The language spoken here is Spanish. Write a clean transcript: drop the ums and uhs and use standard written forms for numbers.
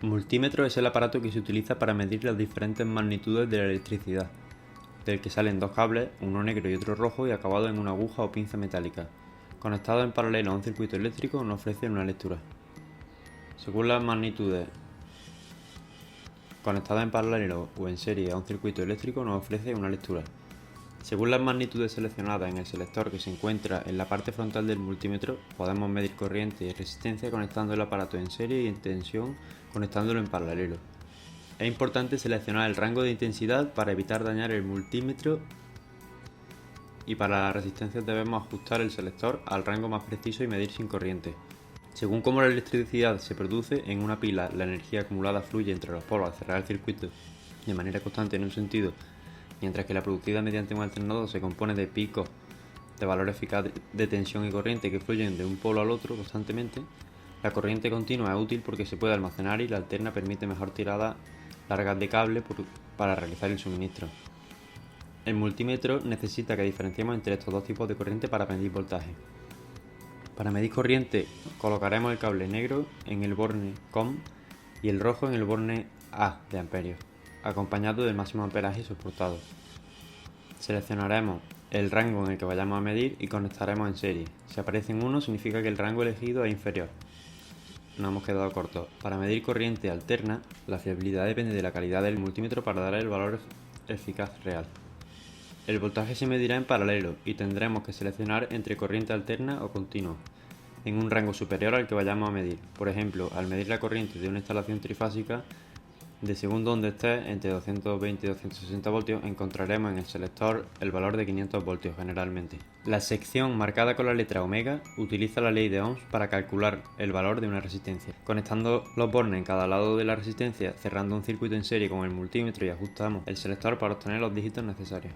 Multímetro es el aparato que se utiliza para medir las diferentes magnitudes de la electricidad, del que salen dos cables, uno negro y otro rojo, y acabado en una aguja o pinza metálica. Conectado en paralelo a un circuito eléctrico nos ofrece una lectura. Según las magnitudes, conectada en paralelo o en serie a un circuito eléctrico nos ofrece una lectura. Según las magnitudes seleccionadas en el selector que se encuentra en la parte frontal del multímetro, podemos medir corriente y resistencia conectando el aparato en serie y en tensión conectándolo en paralelo. Es importante seleccionar el rango de intensidad para evitar dañar el multímetro, y para las resistencias debemos ajustar el selector al rango más preciso y medir sin corriente. Según cómo la electricidad se produce, en una pila la energía acumulada fluye entre los polos al cerrar el circuito de manera constante en un sentido, mientras que la producida mediante un alternador se compone de picos de valor eficaz de tensión y corriente que fluyen de un polo al otro constantemente. La corriente continua es útil porque se puede almacenar y la alterna permite mejor tiradas largas de cable para realizar el suministro. El multímetro necesita que diferenciemos entre estos dos tipos de corriente para medir voltaje. Para medir corriente colocaremos el cable negro en el borne COM y el rojo en el borne A de amperios, acompañado del máximo amperaje soportado. Seleccionaremos el rango en el que vayamos a medir y conectaremos en serie. Si aparece en 1 significa que el rango elegido es inferior. Nos hemos quedado cortos. Para medir corriente alterna, la fiabilidad depende de la calidad del multímetro para dar el valor eficaz real. El voltaje se medirá en paralelo y tendremos que seleccionar entre corriente alterna o continua, en un rango superior al que vayamos a medir. Por ejemplo, al medir la corriente de una instalación trifásica, de según donde esté, entre 220 y 260 voltios, encontraremos en el selector el valor de 500 voltios generalmente. La sección marcada con la letra omega utiliza la ley de Ohms para calcular el valor de una resistencia. Conectando los bornes en cada lado de la resistencia, cerrando un circuito en serie con el multímetro y ajustamos el selector para obtener los dígitos necesarios.